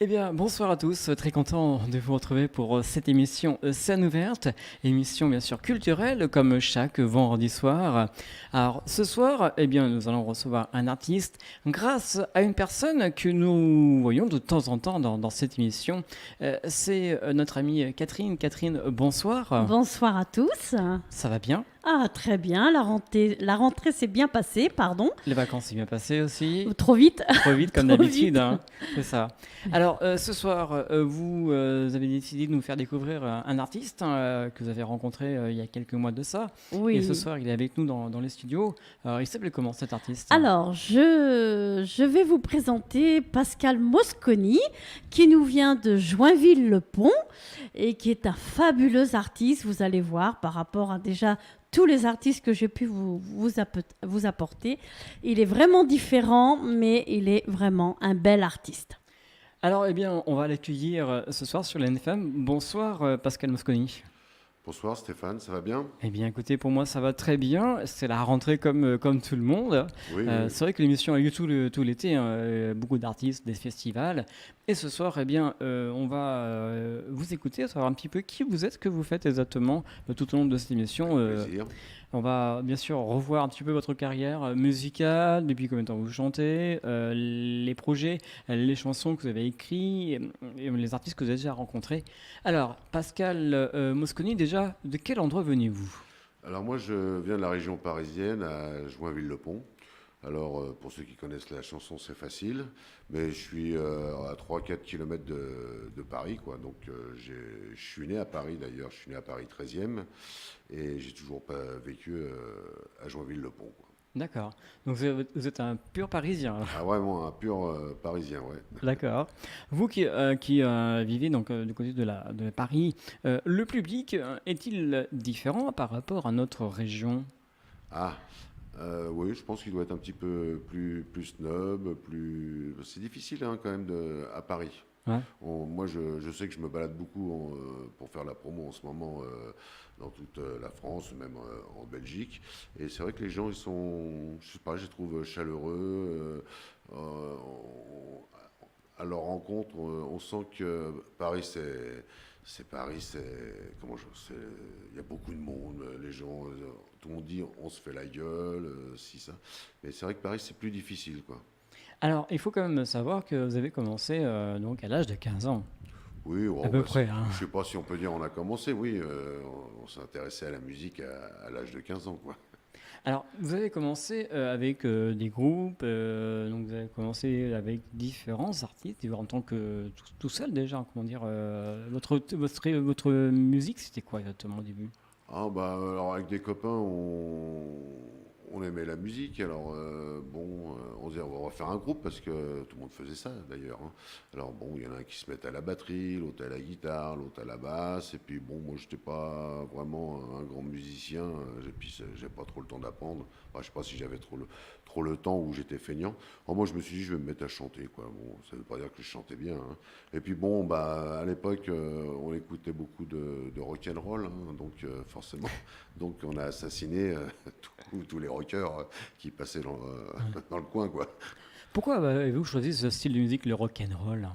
Eh bien, bonsoir à tous. Très content de vous retrouver pour cette émission Scène ouverte, émission bien sûr culturelle comme chaque vendredi soir. Alors, ce soir, eh bien, nous allons recevoir un artiste grâce à une personne que nous voyons de temps en temps dans cette émission. C'est notre amie Catherine. Catherine, bonsoir. Bonsoir à tous. Ça va bien? Ah, très bien, la rentrée s'est bien passée, pardon. Les vacances sont bien passées aussi? Trop vite. Trop vite comme Trop d'habitude, vite. hein. C'est ça. Alors ce soir, vous avez décidé de nous faire découvrir un artiste que vous avez rencontré il y a quelques mois de ça. Et ce Oui. soir, il est avec nous dans les studios. Alors, il s'appelle comment cet artiste? Alors, je vais vous présenter Pascal Mosconi, qui nous vient de Joinville-le-Pont et qui est un fabuleux artiste, vous allez voir, par rapport à déjà tous les artistes que j'ai pu vous apporter. Il est vraiment différent, mais il est vraiment un bel artiste. Alors, eh bien, on va l'accueillir ce soir sur l'NFM. Bonsoir Pascal Mosconi. Bonsoir Stéphane, ça va bien? Eh bien, écoutez, pour moi, ça va très bien. C'est la rentrée comme tout le monde. Oui, oui. C'est vrai que l'émission a lieu tout l'été, hein, beaucoup d'artistes, des festivals. Et ce soir, eh bien, on va vous écouter, savoir un petit peu qui vous êtes, ce que vous faites exactement tout au long de cette émission. Avec plaisir. On va bien sûr revoir un petit peu votre carrière musicale, depuis combien de temps vous chantez, les projets, les chansons que vous avez écrites, et les artistes que vous avez déjà rencontrés. Alors, Pascal Mosconi, déjà, de quel endroit venez-vous? Alors moi je viens de la région parisienne, à Joinville-le-Pont. Alors pour ceux qui connaissent la chanson c'est facile, mais je suis à 3-4 km de Paris, quoi. Donc je suis né à Paris d'ailleurs, je suis né à Paris 13e et j'ai toujours pas vécu à Joinville-le-Pont, quoi. D'accord. Donc vous êtes un pur Parisien. Ah vraiment un pur Parisien, ouais. D'accord. Vous qui vivez donc du côté de Paris, le public est-il différent par rapport à notre région? Ah, oui, je pense qu'il doit être un petit peu plus snob, plus... C'est difficile hein, quand même à Paris. Ouais. Moi, je sais que je me balade beaucoup pour faire la promo en ce moment dans toute la France, même en Belgique. Et c'est vrai que les gens, ils sont, je sais pas, je les trouve chaleureux. À leur rencontre, on sent que Paris, c'est Paris, il y a beaucoup de monde, les gens, tout le monde dit on se fait la gueule, si ça. Mais c'est vrai que Paris, c'est plus difficile, quoi. Alors, il faut quand même savoir que vous avez commencé donc à l'âge de 15 ans, Oui, à oh, peu bah, près, hein. je sais pas si on peut dire on a commencé, oui, on s'est intéressé à la musique à l'âge de 15 ans, quoi. Alors, vous avez commencé avec des groupes, donc vous avez commencé avec différents artistes, et en tant que tout seul déjà, comment dire, votre musique, c'était quoi exactement au début? Ah bah alors avec des copains on aimait la musique alors on se disait on va faire un groupe parce que tout le monde faisait ça d'ailleurs hein. Alors bon il y en a un qui se met à la batterie, l'autre à la guitare, l'autre à la basse et puis bon moi j'étais pas vraiment un grand musicien et puis j'ai pas trop le temps d'apprendre. Enfin, je sais pas si j'avais trop le temps ou j'étais feignant. Alors moi je me suis dit je vais me mettre à chanter quoi. Bon ça veut pas dire que je chantais bien hein. Et puis bon, bah, à l'époque, on écoutait beaucoup de rock and roll, hein, donc forcément, donc on a assassiné tous les rockers qui passaient dans le coin, quoi. Pourquoi avez-vous choisi ce style de musique, le rock and roll?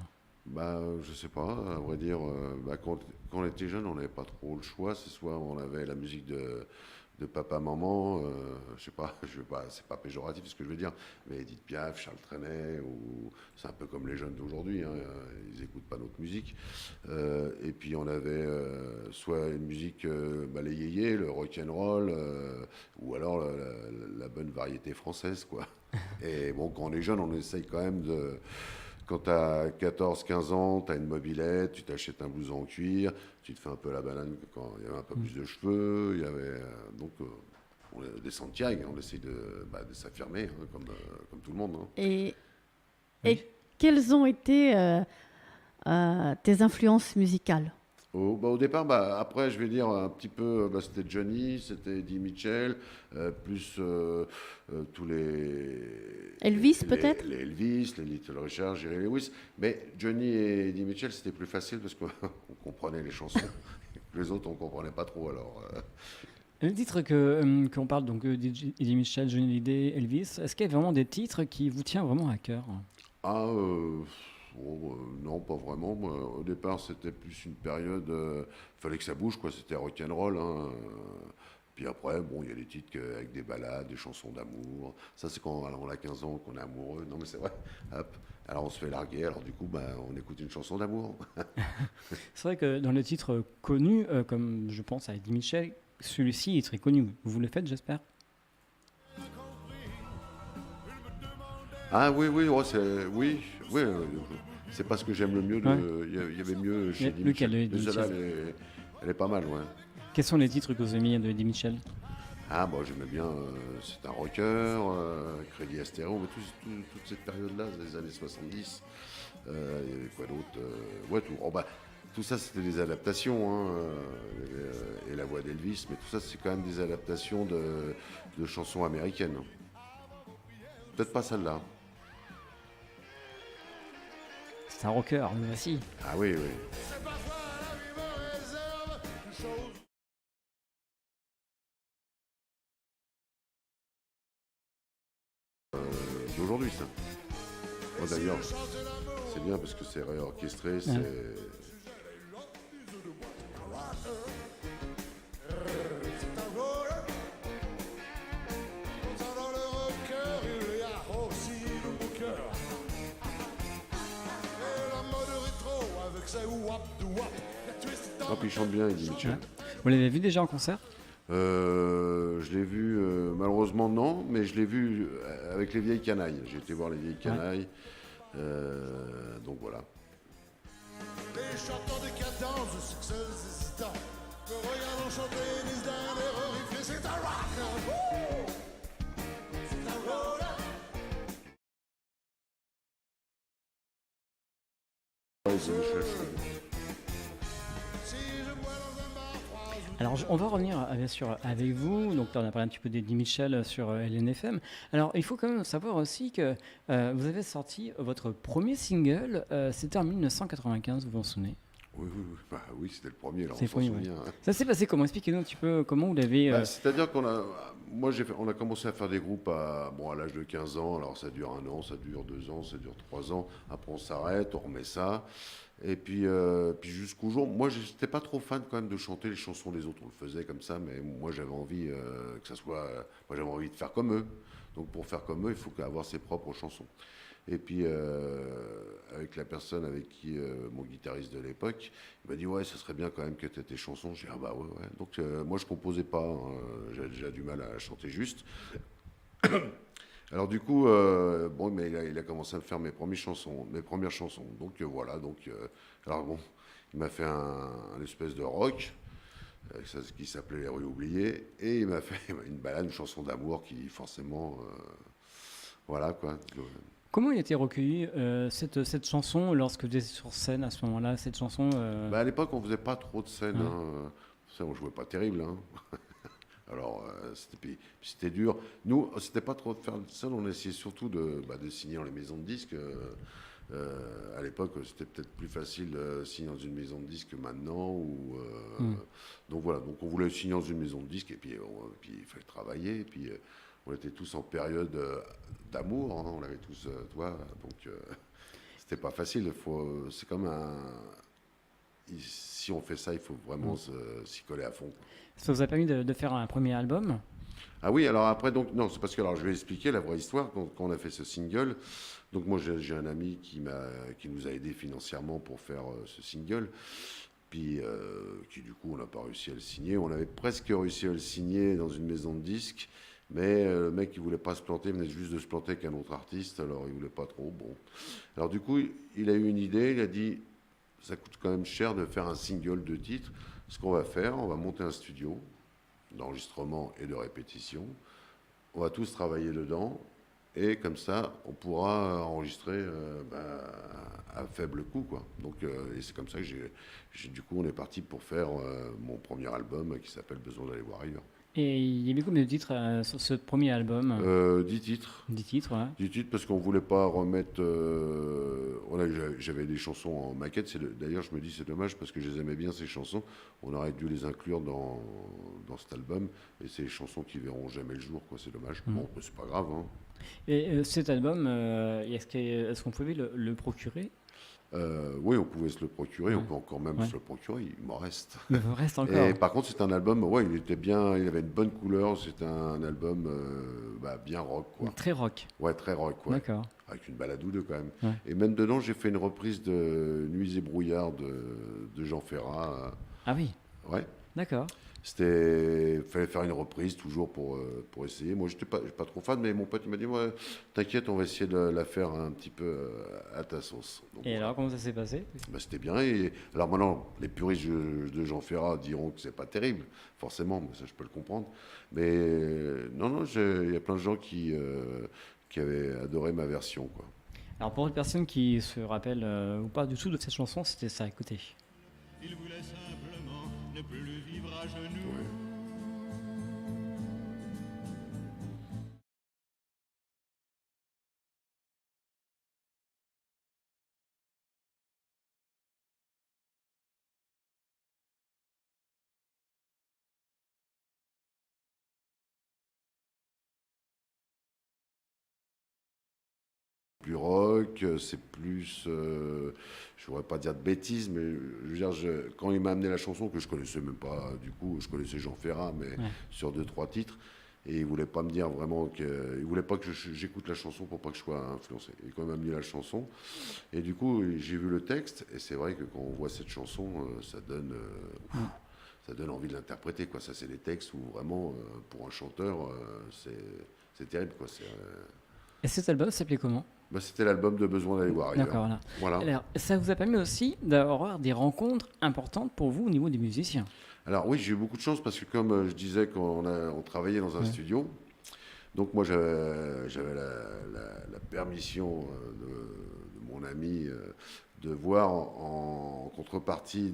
Bah, je sais pas, à vrai dire, bah, quand on était jeune, on n'avait pas trop le choix. C'est soit on avait la musique de papa, maman, je sais pas, c'est pas péjoratif ce que je veux dire, mais Edith Piaf, Charles Trenet, ou c'est un peu comme les jeunes d'aujourd'hui, hein, ils écoutent pas notre musique. Et puis on avait soit une musique, bah, les yéyés, le rock and roll, ou alors la bonne variété française, quoi. Et bon, quand on est jeune, on essaye quand même de quand tu as 14-15 ans, tu as une mobilette, tu t'achètes un blouson en cuir, tu te fais un peu la banane quand il y avait un peu plus de cheveux, il y avait des Santiago, on essaye de s'affirmer hein, comme tout le monde, hein. Et, Oui. et quelles ont été tes influences musicales? Au départ, bah, après, je vais dire un petit peu, bah, c'était Johnny, c'était Eddie Mitchell, plus tous Elvis peut-être? les Elvis, les Little Richard, Jerry Lewis. Mais Johnny et Eddie Mitchell, c'était plus facile parce qu'on comprenait les chansons. Les autres, on comprenait pas trop. Alors, Le titre qu'on parle donc d'Eddie Mitchell, Johnny Hallyday, Elvis, est-ce qu'il y a vraiment des titres qui vous tiennent vraiment à cœur? ah, Non, pas vraiment. Moi, au départ, c'était plus une période. Fallait que ça bouge, quoi. C'était rock'n'roll. Hein. Puis après, bon, il y a des titres avec des ballades, des chansons d'amour. Ça, c'est quand alors, on a 15 ans qu'on est amoureux. Non, mais c'est vrai. Hop. Alors on se fait larguer. Alors du coup, on écoute une chanson d'amour. C'est vrai que dans les titres connus, comme je pense à Eddie Mitchell, celui-ci est très connu. Vous le faites, j'espère. Ah oui, oui, oui, c'est pas ce que j'aime le mieux. Ouais. Il y avait mieux chez Eddie Lequel, Mitchell. de Eddie Mais celle-là, Mitchell elle est pas mal, ouais. Quels sont les titres que vous avez mis de Eddie Mitchell? Ah, bon, j'aimais bien, c'est un rocker, Crédit Astéro, mais toute cette période-là, des années 70, il y avait quoi d'autre ouais, tout. Tout ça, c'était des adaptations, hein, et la voix d'Elvis, mais tout ça, c'est quand même des adaptations de chansons américaines. Peut-être pas celle-là. C'est un rocker, mais voici. Ah oui, oui. D'aujourd'hui, ça. Moi, d'ailleurs, c'est bien parce que c'est réorchestré, c'est... Ah, puis il chante bien, Eddie Mitchell. Ouais. Vous l'avez vu déjà en concert? Je l'ai vu, malheureusement non, mais je l'ai vu avec les vieilles canailles. J'ai été voir les vieilles canailles. Donc voilà. Les chanteurs de cadence, de succès hésitants, me regardant chanter les derniers riffs, c'est un rock. C'est un roller. Ouais, Eddie Mitchell, Si je bois dans un bar, 3 ou Alors, on va revenir bien sûr avec vous. Donc, là, on a parlé un petit peu d'Eddie Mitchell sur LNFM. Alors, il faut quand même savoir aussi que vous avez sorti votre premier single. C'était en 1995, vous vous en souvenez? oui, oui, oui. Oui, c'était le premier, là, C'est on le s'en premier, souvient. Hein. Ça s'est passé comment? Expliquez-nous un petit peu comment vous l'avez. C'est-à-dire on a commencé à faire des groupes à l'âge de 15 ans. Alors ça dure 1 an, ça dure 2 ans, ça dure 3 ans. Après on s'arrête, on remet ça. Et puis jusqu'au jour, moi j'étais pas trop fan quand même de chanter les chansons des autres. On le faisait comme ça, mais moi j'avais envie que ça soit, moi j'avais envie de faire comme eux. Donc pour faire comme eux, il faut avoir ses propres chansons. Et puis, avec la personne avec qui, mon guitariste de l'époque, il m'a dit, ouais, ça serait bien quand même que tu aies tes chansons. J'ai dit, ah bah ouais, ouais. Donc, moi, je composais pas, hein, j'avais déjà du mal à chanter juste. Alors, du coup, bon, mais il a commencé à me faire mes premières chansons. Donc, voilà. Donc, alors, bon, il m'a fait un espèce de rock. Qui s'appelait Les Rues Oubliées, et il m'a fait une balade, une chanson d'amour qui, forcément, voilà, quoi. Comment il a été recueilli cette chanson lorsque vous étiez sur scène à ce moment-là? Cette chanson. À l'époque, on faisait pas trop de scènes. Ouais. Hein. Ça, on jouait pas terrible. Hein. Alors, c'était dur. Nous, c'était pas trop de faire de scène. On essayait surtout de signer dans les maisons de disques. À l'époque, c'était peut-être plus facile de signer dans une maison de disques que maintenant. Donc voilà. Donc on voulait signer dans une maison de disques et puis il fallait travailler. Et puis on était tous en période d'amour. Hein. On l'avait tous, toi. Donc c'était pas facile. C'est comme si on fait ça, il faut vraiment s'y coller à fond. Ça vous a permis de faire un premier album? Ah oui, alors après, donc, non, c'est parce que, alors je vais expliquer la vraie histoire. Quand on a fait ce single, donc moi j'ai un ami qui nous a aidé financièrement pour faire ce single, puis qui du coup on n'a pas réussi à le signer. On avait presque réussi à le signer dans une maison de disques, mais le mec il voulait pas se planter, il venait juste de se planter avec un autre artiste, alors il voulait pas trop. Bon, alors du coup il a eu une idée, il a dit ça coûte quand même cher de faire un single de titres. Ce qu'on va faire, on va monter un studio d'enregistrement et de répétition. On va tous travailler dedans et comme ça, on pourra enregistrer à faible coût, quoi. Donc, et c'est comme ça que du coup, on est parti pour faire mon premier album qui s'appelle Besoin d'aller voir ailleurs. Et il y avait combien de titres sur ce premier album? 10 titres. 10 titres, ouais. 10 titres parce qu'on voulait pas remettre. J'avais des chansons en maquette. D'ailleurs, je me dis c'est dommage parce que je les aimais bien ces chansons. On aurait dû les inclure dans cet album. Et c'est des chansons qui verront jamais le jour, quoi. C'est dommage. Bon, mais c'est pas grave. Hein. Et cet album, est-ce qu'on pouvait le procurer? Oui, on pouvait se le procurer, on Ouais. peut encore même Ouais. se le procurer, il m'en reste. Il vous reste encore. Et par contre, c'est un album, ouais, il était bien, il avait une bonne couleur, c'était un album bien rock, quoi. Très rock. Ouais, très rock, ouais. D'accord. Avec une balade ou deux quand même. Ouais. Et même dedans, j'ai fait une reprise de Nuits et brouillards de Jean Ferrat. Ah oui, Ouais. d'accord. Fallait faire une reprise toujours pour essayer. Moi, j'étais pas trop fan, mais mon pote il m'a dit, ouais, t'inquiète, on va essayer de la faire un petit peu à ta sauce. Donc, Et voilà. alors, comment ça s'est passé? Bah, c'était bien. Et alors maintenant, les puristes de Jean Ferrat diront que c'est pas terrible, forcément, mais ça je peux le comprendre. Mais non, non, il y a plein de gens qui avaient adoré ma version, quoi. Alors, pour une personne qui se rappelle ou pas du tout de cette chanson, c'était ça, écoutez. Il voulait simplement ne plus vivre à genoux. Ouais. Plus rock, c'est plus, je voudrais pas dire de bêtises, mais je veux dire, quand il m'a amené la chanson, que je connaissais même pas, du coup, je connaissais Jean Ferrat, mais Ouais. sur 2-3 titres, et il voulait pas me dire vraiment il voulait pas que j'écoute la chanson pour pas que je sois influencé. Et quand il m'a mis la chanson, et du coup, j'ai vu le texte, et c'est vrai que quand on voit cette chanson, ça donne envie de l'interpréter, quoi. Ça, c'est des textes où vraiment, pour un chanteur, c'est terrible, quoi. Et cet album s'appelait comment? C'était l'album de Besoin d'aller voir ailleurs. D'accord, voilà. Voilà. Alors, ça vous a permis aussi d'avoir des rencontres importantes pour vous au niveau des musiciens. Alors oui, j'ai eu beaucoup de chance parce que comme je disais, quand on travaillait dans un Ouais. studio, donc moi j'avais la permission de mon ami de voir en contrepartie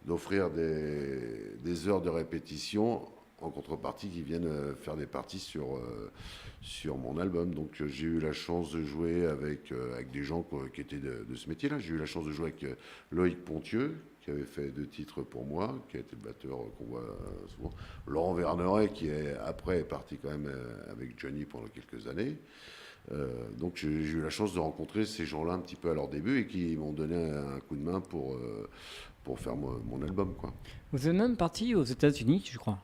d'offrir des heures de répétition en contrepartie qui viennent faire des parties sur mon album. Donc j'ai eu la chance de jouer avec des gens qui étaient de ce métier-là. J'ai eu la chance de jouer avec Loïc Pontieux, qui avait fait 2 titres pour moi, qui a été le batteur qu'on voit souvent. Laurent Verneret, qui après est parti quand même avec Johnny pendant quelques années. Donc j'ai eu la chance de rencontrer ces gens-là un petit peu à leur début et qui m'ont donné un coup de main pour faire mon album, quoi. Vous êtes même parti aux États-Unis, je crois,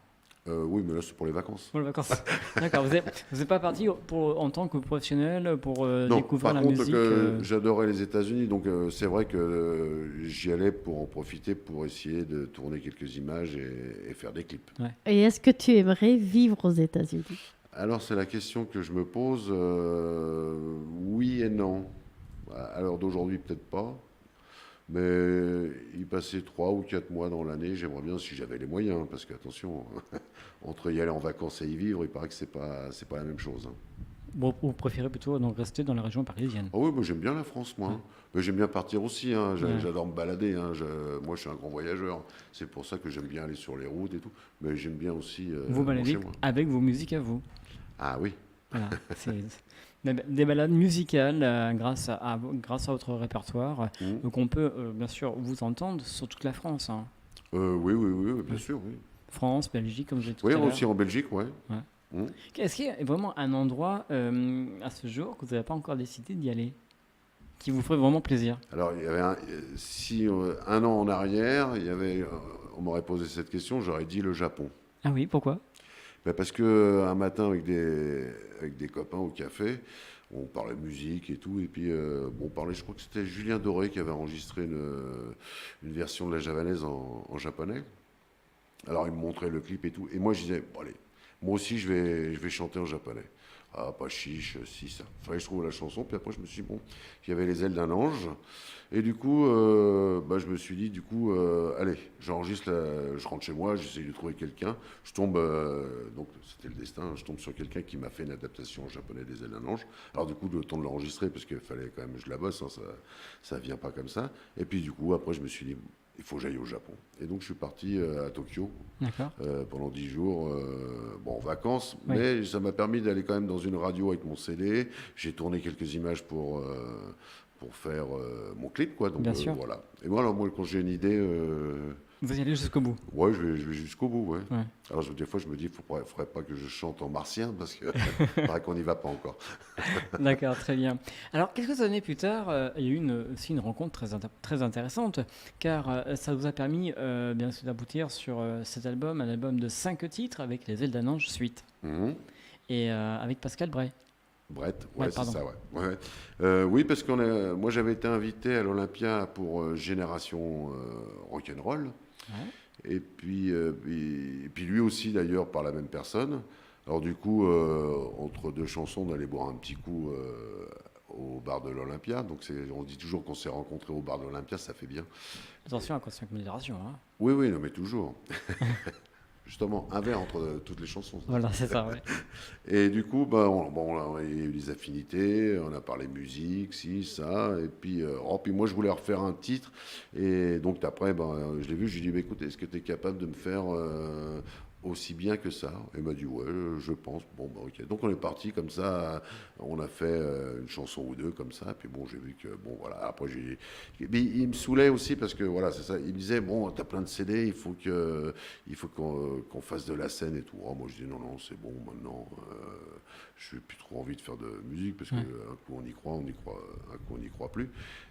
Oui, mais là c'est pour les vacances. pour les vacances. D'accord, vous êtes pas parti en tant que professionnel pour Non, découvrir par la contre, musique j'adorais les États-Unis, donc c'est vrai que j'y allais pour en profiter, pour essayer de tourner quelques images et faire des clips. Et est-ce que tu aimerais vivre aux États-Unis? Alors c'est la question que je me pose, oui et non. À l'heure d'aujourd'hui, peut-être pas, mais y passer 3 ou 4 mois dans l'année, j'aimerais bien si j'avais les moyens, hein, parce que attention, entre y aller en vacances et y vivre, il paraît que c'est pas la même chose, hein. Vous préférez plutôt donc rester dans la région parisienne? Ah oui, moi j'aime bien la France, moi, hein. Mais j'aime bien partir aussi, hein. Ouais. J'adore me balader, hein. Moi je suis un grand voyageur. C'est pour ça que j'aime bien aller sur les routes et tout. Mais j'aime bien aussi Vous mon baladez chez moi. avec vos musiques à vous. Ah oui, Voilà, c'est des balades musicales grâce à votre répertoire. Mhm. Donc on peut bien sûr vous entendre sur toute la France, hein. oui, bien sûr, oui. France, Belgique, comme je disais tout Oui, à l'heure. aussi en Belgique, ouais. Ouais. Mhm. Est-ce qu'il y a vraiment un endroit à ce jour que vous n'avez pas encore décidé d'y aller, qui vous ferait vraiment plaisir? Alors, il y avait un an en arrière, on m'aurait posé cette question, j'aurais dit le Japon. Ah oui, pourquoi? Ben parce que un matin avec des copains au café, on parlait musique et tout, et puis on parlait, je crois que c'était Julien Doré qui avait enregistré une version de la javanaise en japonais. Alors il me montrait le clip et tout, et moi je disais, bon allez, moi aussi je vais chanter en japonais. Ah, pas chiche, si, ça. Fallait que je trouve la chanson, puis après je me suis dit, bon, il y avait les ailes d'un ange, et du coup, je me suis dit, du coup, allez, j'enregistre, je rentre chez moi, j'essaye de trouver quelqu'un, je tombe, donc c'était le destin, je tombe sur quelqu'un qui m'a fait une adaptation en japonais des ailes d'un ange. Alors du coup, le temps de l'enregistrer, parce qu'il fallait quand même, je la bosse, hein, ça vient pas comme ça. Et puis du coup, après, je me suis dit, il faut que j'aille au Japon. Et donc je suis parti à Tokyo D'accord. pendant 10 jours, en vacances, Oui. mais ça m'a permis d'aller quand même dans une radio avec mon CD. J'ai tourné quelques images pour faire mon clip, quoi. Donc Bien sûr. voilà. Et voilà, moi quand j'ai une idée, Vous y allez jusqu'au bout. Ouais, je vais jusqu'au bout, ouais. Ouais. Alors, des fois, je me dis, faudrait pas que je chante en martien, parce que paraît qu'on n'y va pas encore. D'accord, très bien. Alors, quelques années plus tard, il y a eu aussi une rencontre très intéressante, car ça vous a permis bien sûr d'aboutir sur cet album, un album de 5 titres avec les Ailes d'un ange suite, Mhm. et avec Pascal Bray. Brett, Ouais, ouais, c'est pardon. ça, ouais. Ouais, ouais. Oui, parce moi, j'avais été invité à l'Olympia pour Génération Rock'n'Roll. Ouais. Et puis lui aussi, d'ailleurs, par la même personne. Alors, du coup, entre deux chansons, on allait boire un petit coup au bar de l'Olympia. Donc, on dit toujours qu'on s'est rencontrés au bar de l'Olympia, ça fait bien. Attention à conscience modération. Hein. Oui, oui, non, mais toujours. Justement, un verre entre toutes les chansons. Voilà, c'est ça, ouais. Et du coup, bah, il y a eu des affinités, on a parlé musique, ci, ça, et puis moi je voulais refaire un titre, et donc après, je l'ai vu, je lui ai dit, bah, écoute, est-ce que tu es capable de me faire aussi bien que ça? Et il m'a dit, ouais, je pense. Bon, bah ok. Donc on est parti comme ça, on a fait une chanson ou deux comme ça, puis bon, j'ai vu que, bon, voilà, après mais il me saoulait aussi parce que, voilà, c'est ça, il me disait, bon, t'as plein de CD, il faut qu'on fasse de la scène et tout. Oh, moi je dis, non, non, c'est bon, maintenant, je n'ai plus trop envie de faire de musique parce qu'un coup on y croit, un coup on n'y croit plus.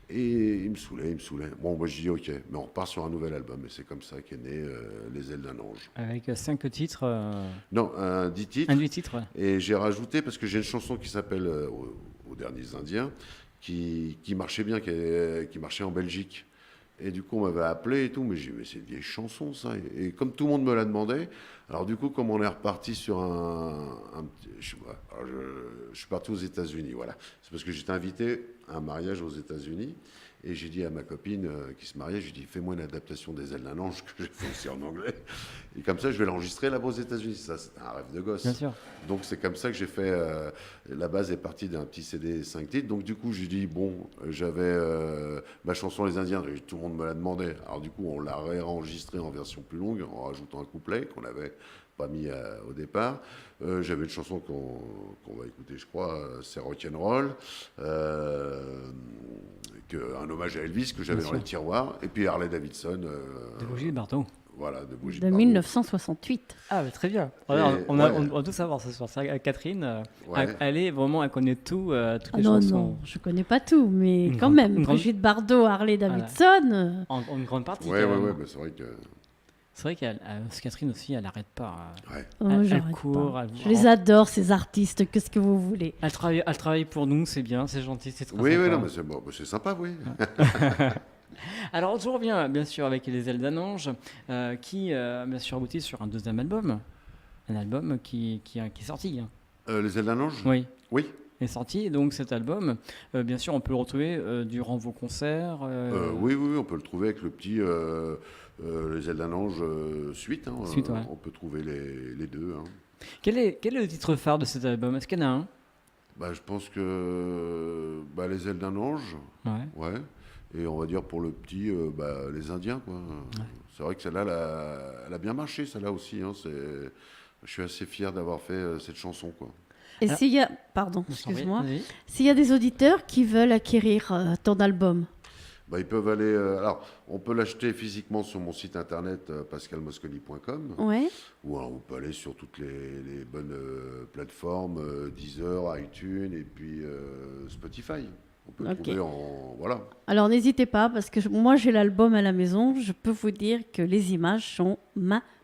Et il me saoulait. Bon, moi je dis, ok, mais on repart sur un nouvel album, et c'est comme ça qu'est né Les Ailes d'un ange. Avec 5 titres, Non, 10 titres. un 8 titres, ouais. Et j'ai rajouté, parce que j'ai une chanson qui s'appelle Aux Derniers Indiens, qui marchait bien, qui marchait en Belgique. Et du coup, on m'avait appelé et tout, mais j'ai dit, mais c'est une vieille chanson, ça. Et comme tout le monde me l'a demandé, alors du coup, comme on est reparti sur je suis parti aux États-Unis, voilà. C'est parce que j'étais invité à un mariage aux États-Unis. Et j'ai dit à ma copine qui se mariait, je lui ai dit, fais-moi une adaptation des Ailes d'un ange, que j'ai fait aussi en anglais. Et comme ça, je vais l'enregistrer là-bas aux États-Unis. Ça, c'était un rêve de gosse. Bien sûr. Donc c'est comme ça que j'ai fait. La base est partie d'un petit CD 5 titres. Donc du coup, j'ai dit, bon, j'avais ma chanson Les Indiens, tout le monde me l'a demandé. Alors du coup, on l'a réenregistrée en version plus longue, en rajoutant un couplet qu'on n'avait pas mis au départ. J'avais une chanson qu'on va écouter, je crois, c'est Rock'n'Roll. Un hommage à Elvis que j'avais Bien dans les sûr. tiroirs. Et puis Harley Davidson. De Bougie Barton. Voilà, de Bougie De Barbeau. 1968. Ah, mais très bien. Et- On ouais. va tout savoir ce soir. Catherine, Ouais. elle connaît toutes Ah les non, chansons. non, je connais pas tout, mais Une quand grande- même, une grande- Brigitte Bardot, Harley Davidson. En une grande partie. Ouais, quand ouais, même. ouais, bah, c'est vrai que. C'est vrai qu'elle, Catherine aussi, elle n'arrête pas. Ouais. Oh, Elle j'arrête court, pas. elle- Je les adore, ces artistes, qu'est-ce que vous voulez. Elle travaille pour nous, c'est bien, c'est gentil, c'est très Oui, sympa. oui, non, mais c'est bon, bah, c'est sympa, oui. Alors, je reviens bien sûr avec Les Ailes d'un ange, qui bien sûr aboutit sur un deuxième album. Un album qui est sorti. Hein. Les Ailes d'un ange. Oui. Oui. Est sorti. Et donc cet album, bien sûr, on peut le retrouver durant vos concerts. Oui, oui, on peut le trouver avec le petit Les Ailes d'un ange suite. Hein, Suite, ouais. On peut trouver les deux. Hein. Quel est le titre phare de cet album? Est-ce qu'il y en a un? Bah, je pense que Les Ailes d'un ange, Ouais. ouais. Et on va dire pour le petit, les Indiens, quoi. C'est vrai que celle-là, elle a bien marché, celle-là aussi. Hein, je suis assez fier d'avoir fait cette chanson, quoi. Et Alors- s'il y a, pardon, Je t'en prie, excuse-moi, vas-y. s'il y a des auditeurs qui veulent acquérir ton album, Ils peuvent aller. Alors, on peut l'acheter physiquement sur mon site internet pascalmosconi.com, ouais. ou alors on peut aller sur toutes les bonnes plateformes, Deezer, iTunes et puis Spotify. On peut le Ok. trouver en. Voilà. Alors n'hésitez pas, parce que moi j'ai l'album à la maison, je peux vous dire que les images sont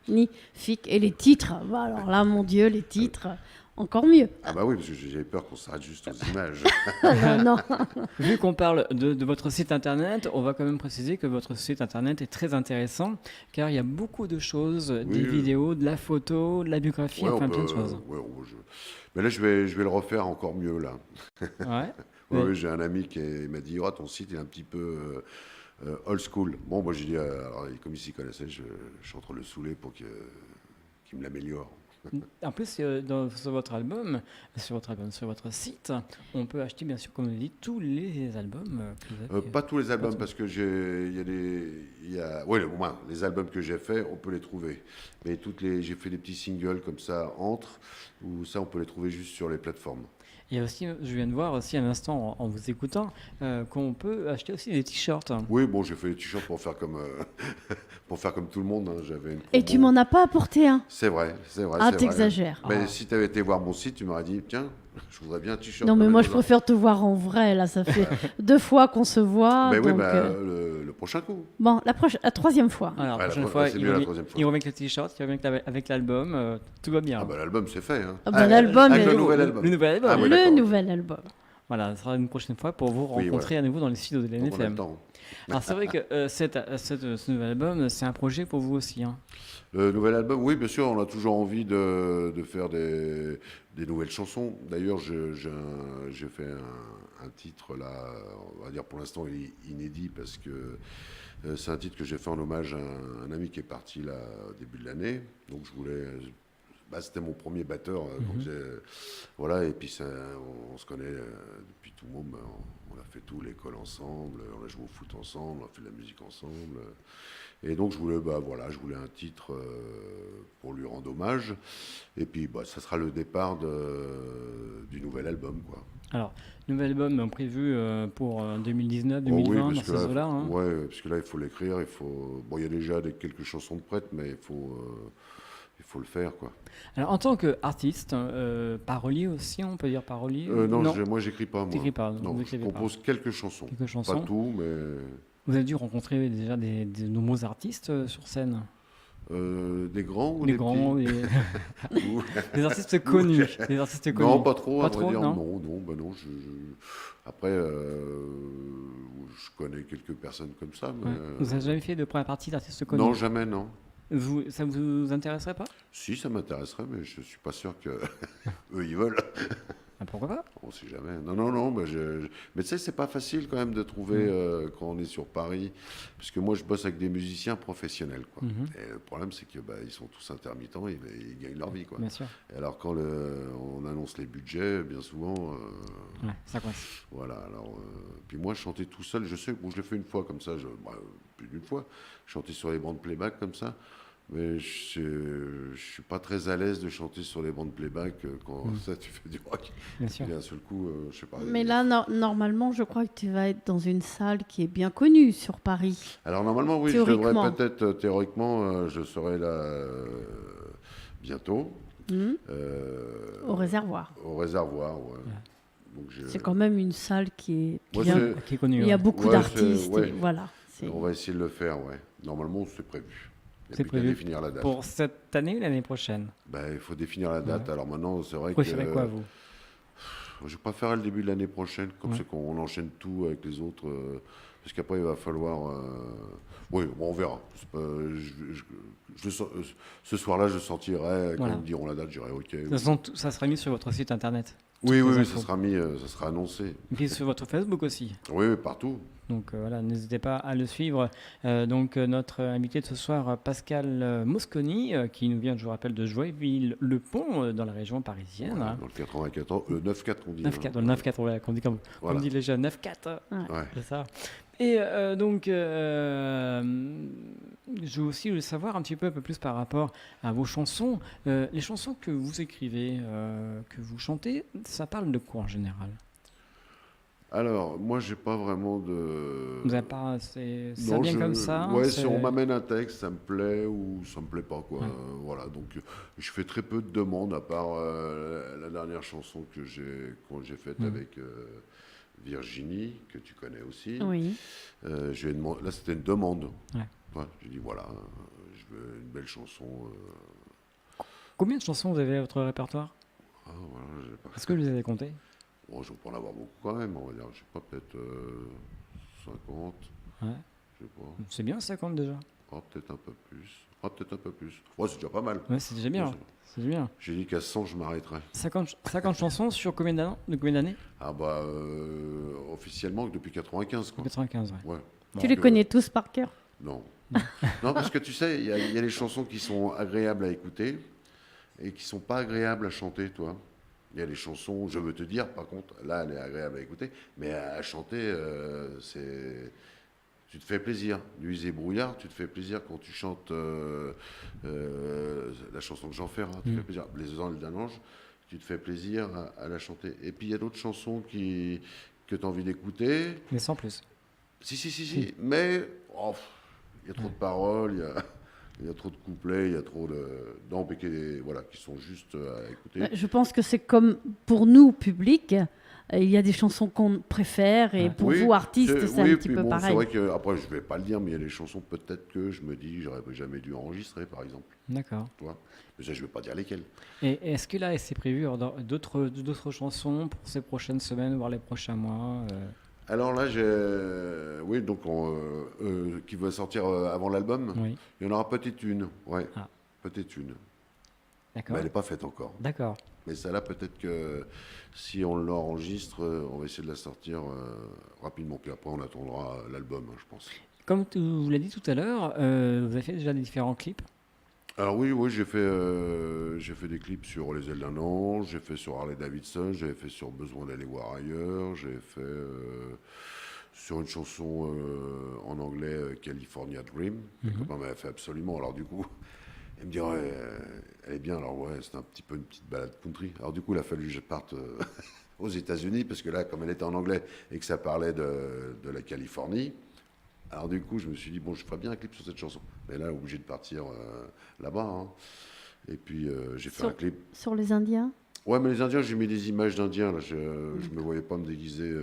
magnifiques. Et les titres, bah alors là, mon Dieu, les titres, encore mieux. Ah bah oui, parce que j'avais peur qu'on s'arrête juste aux images. Non, non. Vu qu'on parle de votre site internet, on va quand même préciser que votre site internet est très intéressant car il y a beaucoup de choses, des vidéos, de la photo, de la biographie, Ouais, enfin on plein de peut- choses. ouais, Mais là, je vais le refaire encore mieux, là. Ouais. Ouais, Ouais. ouais, j'ai un ami qui m'a dit, oh, ton site est un petit peu old school. Bon, moi j'ai dit, alors, comme il s'y connaissait, je suis en train de le saouler pour qu'il me l'améliore. En plus, sur votre site, on peut acheter, bien sûr, comme vous dites, tous les albums que vous avez. Pas tous les albums, tous. parce que ouais, au moins, les albums que j'ai faits, on peut les trouver. Mais j'ai fait des petits singles comme ça, où ça, on peut les trouver juste sur les plateformes. Il y a aussi, je viens de voir aussi un instant en vous écoutant, qu'on peut acheter aussi des t-shirts. Oui, bon, j'ai fait les t-shirts pour faire comme, pour faire comme tout le monde, hein. J'avais une Et promo. tu m'en as pas apporté un. C'est vrai, c'est vrai. Ah, c'est vrai. t'exagères. Mais si tu avais été voir mon site, tu m'aurais dit, tiens, je voudrais bien un t-shirt. Non, mais comme moi, les je autres. préfère te voir en vrai. Là, ça fait 2 fois qu'on se voit. Mais oui, donc, le prochain coup. Bon, la 3e fois. Alors, Ouais, la prochaine la fois, c'est mieux la troisième fois. il revient avec le t-shirt, il revient avec l'album, tout va bien. Ah bah l'album, c'est fait. Hein. Ah bah, l'album avec est- le nouvel album. Le nouvel album. Ah oui, le d'accord. nouvel album. Voilà, ce sera une prochaine fois pour vous Oui, rencontrer à nouveau dans les studios de Donc, on a le l'NFM. temps. Alors c'est vrai que ce nouvel album, c'est un projet pour vous aussi. Hein. Le nouvel album, oui, bien sûr, on a toujours envie de faire des nouvelles chansons. D'ailleurs, j'ai fait un titre là, on va dire pour l'instant il est inédit parce que c'est un titre que j'ai fait en hommage à un ami qui est parti là au début de l'année. Donc je voulais, c'était mon premier batteur. Donc voilà, et puis on se connaît depuis tout le monde. On a fait tout, l'école ensemble, on a joué au foot ensemble, on a fait de la musique ensemble. Et donc je voulais un titre pour lui rendre hommage. Et puis ça sera le départ du nouvel album, quoi. Alors, nouvel album prévu pour 2019, Oh oui, 2020, dans parce que ces là, eaux-là. Hein. ouais, parce que là il faut l'écrire, il y a déjà quelques chansons de prêtes, mais il faut le faire, quoi. Alors, en tant qu'artiste, parolier aussi, on peut dire parolier Non, moi j'écris pas, moi. T'écris pas, Non, vous je écrivez compose quelques chansons. Quelques chansons. Pas tout, mais Vous avez dû rencontrer déjà des nombreux artistes sur scène. des grands ou Des des grands, petits Ou- des artistes connus. Des artistes connus. Non, pas trop, Pas à vrai trop, dire. non. Non. Après, je connais quelques personnes comme ça, mais Ouais. Vous n'avez jamais fait de première partie d'artistes connus? non, jamais, non. Ça vous intéresserait pas? Si, ça m'intéresserait, mais je suis pas sûr que eux ils veulent. Ah, pourquoi pas? On sait jamais. Non. Mais tu sais, c'est pas facile quand même de trouver quand on est sur Paris, parce que moi je bosse avec des musiciens professionnels, quoi. Mhm. Et le problème, c'est que ils sont tous intermittents, ils gagnent leur vie, quoi. Bien sûr. Et alors quand on annonce les budgets, bien souvent, Ouais, ça coince. voilà. Alors, puis moi, chanter tout seul, je sais, je l'ai fait une fois comme ça, plus d'une fois, chanter sur les bandes playback comme ça. Mais je suis pas très à l'aise de chanter sur les bandes playback quand ça tu fais du rock. Bien sûr. Et d'un seul coup, je sais pas. Mais là, normalement, je crois que tu vas être dans une salle qui est bien connue sur Paris. Alors normalement, oui, je Théoriquement. devrais peut-être, théoriquement, je serai là bientôt. Hmm, euh, au réservoir. Au réservoir, ouais. Donc, C'est quand même une salle qui est Moi, bien. c'est- Qui est connu. Il y a ouais. beaucoup Ouais, d'artistes. ouais. Et voilà. On va essayer de le faire, ouais. Normalement, c'est prévu. Il C'est n'y a plus qu'à prévu définir la date. Pour cette année ou l'année prochaine? Il faut définir la date. Ouais. Alors maintenant, c'est vrai Vous préférez que quoi, vous? je préfère le début de l'année prochaine, comme Ouais. c'est qu'on enchaîne tout avec les autres. Parce qu'après, il va falloir. Oui, bon, on verra. C'est pas- je sens- ce soir-là, je sentirai, quand Voilà. ils me diront la date, je dirai OK. De toute façon, ça sera mis sur votre site internet. Oui, toutes les ça infos. sera ça sera annoncé. Et puis sur votre Facebook aussi. Oui, partout. Donc voilà, n'hésitez pas à le suivre. Notre invité de ce soir, Pascal Mosconi, qui nous vient, je vous rappelle, de Joinville-le-Pont, dans la région parisienne. Voilà, dans le 94, 9-4, on dit. 9-4, hein. dans le 9-4, voilà, qu'on dit comme Voilà. on dit les jeunes, 9-4. Ouais. C'est ça. Et je veux aussi le savoir un peu plus par rapport à vos chansons. Les chansons que vous écrivez, que vous chantez, ça parle de quoi en général? Alors, moi, j'ai pas vraiment de. Vous avez pas, ça Non, vient comme ça? Ouais, c'est- si on m'amène un texte, ça me plaît ou ça me plaît pas, quoi. Ouais. Voilà, donc je fais très peu de demandes, à part la dernière chanson que j'ai faite avec Virginie, que tu connais aussi. Oui. Je lui ai demandé- là, c'était une demande. Ouais. Ouais, j'ai dit, voilà, je veux une belle chanson. Combien de chansons vous avez à votre répertoire? Voilà, j'ai pas... Est-ce que vous les avez comptées? Bon, je vais pas en avoir beaucoup quand même, on va dire. Je sais pas, peut-être 50, Ouais. je sais pas. C'est bien 50 déjà. Peut-être un peu plus. Peut-être un peu plus. Ouais, c'est déjà pas mal. Ouais, c'est déjà bien. Ouais, C'est déjà bien. J'ai dit qu'à 100, je m'arrêterais. 50 chansons sur combien d'années? De combien d'années? Officiellement, depuis 95, quoi. 95, ouais. Ouais. Tu les connais tous par cœur. Non. Non, parce que tu sais, il y a les chansons qui sont agréables à écouter. et qui sont pas agréables à chanter, toi. Il y a des chansons, je veux te dire, par contre, là, elle est agréable à écouter, mais à chanter, tu te fais plaisir. Nuits et brouillard, tu te fais plaisir quand tu chantes la chanson que j'en fais, tu te fais plaisir. Les Ailes d'un ange, tu te fais plaisir à la chanter. Et puis il y a d'autres chansons que tu as envie d'écouter. Mais sans plus. Si, mais il y a trop de paroles, il y a trop de couplets, il y a trop d'ampes qui sont juste à écouter. Je pense que c'est comme pour nous, public, il y a des chansons qu'on préfère et pour vous, artistes, c'est un petit peu pareil. C'est vrai que, après, je ne vais pas le dire, mais il y a des chansons peut-être que je me dis j'aurais jamais dû enregistrer, par exemple. D'accord. Toi. Mais ça, je ne vais pas dire lesquelles. Et est-ce que là, c'est prévu d'autres chansons pour ces prochaines semaines, voire les prochains mois Alors là, qui va sortir avant l'album. Oui. Il y en aura peut-être une, ouais. Ah. Peut-être une. D'accord. Mais elle n'est pas faite encore. D'accord. Mais celle-là, peut-être que si on l'enregistre, on va essayer de la sortir rapidement. Puis après, on attendra l'album, je pense. Comme tu vous l'as dit tout à l'heure, vous avez fait déjà des différents clips. Alors oui, j'ai fait des clips sur Les Ailes d'un ange, j'ai fait sur Harley Davidson, j'ai fait sur Besoin d'aller voir ailleurs, j'ai fait sur une chanson en anglais, California Dream. Mon copain m'avait fait absolument. Alors du coup, il me dit elle est bien. Alors ouais, c'est un petit peu une petite balade country. Alors du coup, il a fallu que je parte aux États-Unis parce que là, comme elle était en anglais et que ça parlait de la Californie. Alors du coup, je me suis dit, bon, je ferais bien un clip sur cette chanson. Mais là, obligé de partir là-bas. Hein. Et puis, j'ai fait un clip. Sur les Indiens. Ouais, mais les Indiens, j'ai mis des images d'Indiens. Là. Je ne me voyais pas me déguiser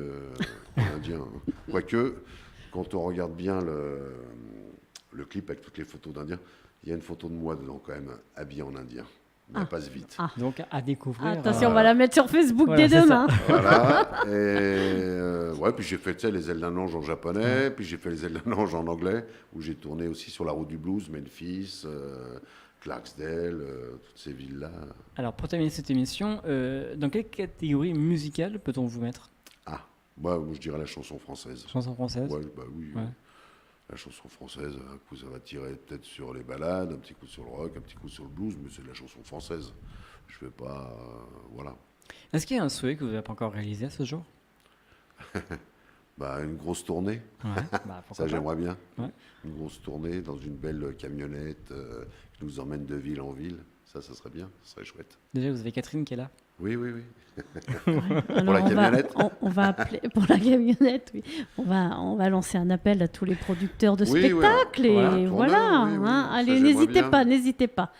en Indien. Hein. Quoique, quand on regarde bien le clip avec toutes les photos d'Indiens, il y a une photo de moi dedans quand même, habillé en Indien. Mais elle passe vite. Donc à découvrir. Attention, on va la mettre sur Facebook voilà, dès demain. Voilà. Et puis j'ai fait Les Ailes d'un ange en japonais, puis j'ai fait Les Ailes d'un ange en anglais, où j'ai tourné aussi sur la route du blues, Memphis, Clarksdale, toutes ces villes-là. Alors pour terminer cette émission, dans quelle catégorie musicale peut-on vous mettre? Moi, je dirais la chanson française. Chanson française? Ouais, bah oui. Ouais. La chanson française, un coup ça va tirer peut-être sur les ballades, un petit coup sur le rock, un petit coup sur le blues, mais c'est de la chanson française. Je fais pas, voilà. Est-ce qu'il y a un souhait que vous n'avez pas encore réalisé à ce jour? Une grosse tournée. Ouais, pourquoi Ça pas. j'aimerais bien. Ouais. Une grosse tournée dans une belle camionnette qui nous emmène de ville en ville. Ça serait bien, ça serait chouette. Déjà, vous avez Catherine qui est là. Oui. Alors, la camionnette. On va appeler pour la camionnette, oui. On va lancer un appel à tous les producteurs de spectacles et voilà. Oui. Hein. Ça, Allez, j'aimerais n'hésitez pas.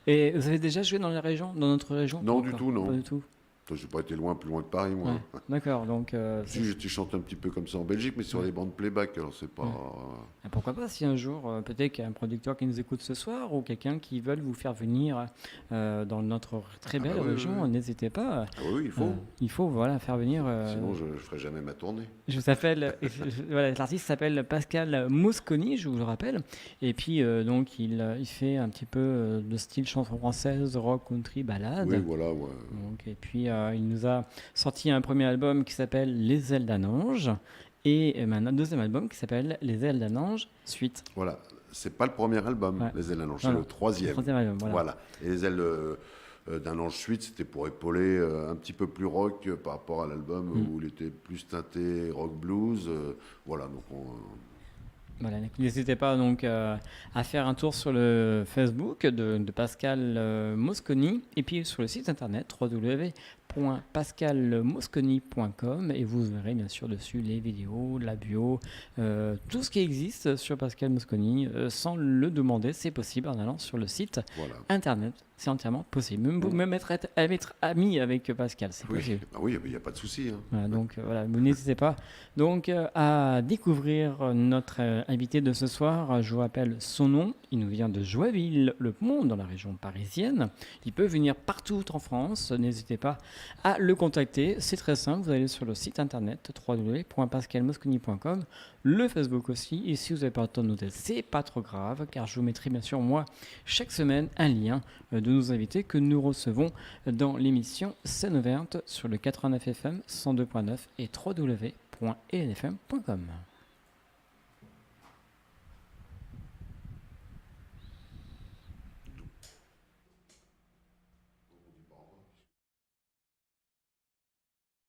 Et vous avez déjà joué dans notre région? Non, Pas du encore. tout, non. Pas du tout. Je n'ai pas été plus loin que Paris, moi. Ouais. D'accord, donc... Si, j'ai chanté un petit peu comme ça en Belgique, mais sur les bandes playback, alors c'est pas... Pourquoi pas si un jour, peut-être qu'il y a un producteur qui nous écoute ce soir ou quelqu'un qui veut vous faire venir dans notre très belle région, oui. N'hésitez pas. Oui, il faut. Il faut faire venir... Sinon, je ne ferai jamais ma tournée. Je vous appelle... l'artiste s'appelle Pascal Mosconi, je vous le rappelle. Et puis, donc, il fait un petit peu de style chanson française, rock, country, ballade. Oui, voilà, ouais. Donc, et puis, il nous a sorti un premier album qui s'appelle Les Ailes d'un ange et un deuxième album qui s'appelle Les Ailes d'un ange suite. Voilà, c'est pas le premier album, Ouais. Les Ailes d'un ange, Non, c'est non. le troisième. Le troisième album, voilà. Et Les Ailes d'un ange suite, c'était pour épauler un petit peu plus rock par rapport à l'album où il était plus teinté rock blues. Voilà, donc Voilà, n'hésitez pas donc à faire un tour sur le Facebook de Pascal Mosconi et puis sur le site internet www.pascalmosconi.com et vous verrez bien sûr dessus les vidéos, la bio, tout ce qui existe sur Pascal Mosconi sans le demander, c'est possible en allant sur le site voilà. internet. C'est entièrement possible. Même être ami avec Pascal, c'est Oui, possible. il n'y a pas de souci. Hein. Voilà, donc voilà, vous n'hésitez pas donc à découvrir notre invité de ce soir. Je vous rappelle son nom. Il nous vient de Joinville-le-Pont, dans la région parisienne. Il peut venir partout en France. N'hésitez pas à le contacter. C'est très simple. Vous allez sur le site internet www.pascalmosconi.com, le Facebook aussi. Et si vous n'avez pas le temps de noter, c'est pas trop grave, car je vous mettrai bien sûr moi chaque semaine un lien de nos invités que nous recevons dans l'émission Scène ouverte sur le 89 FM 102.9 et www.elfm.com.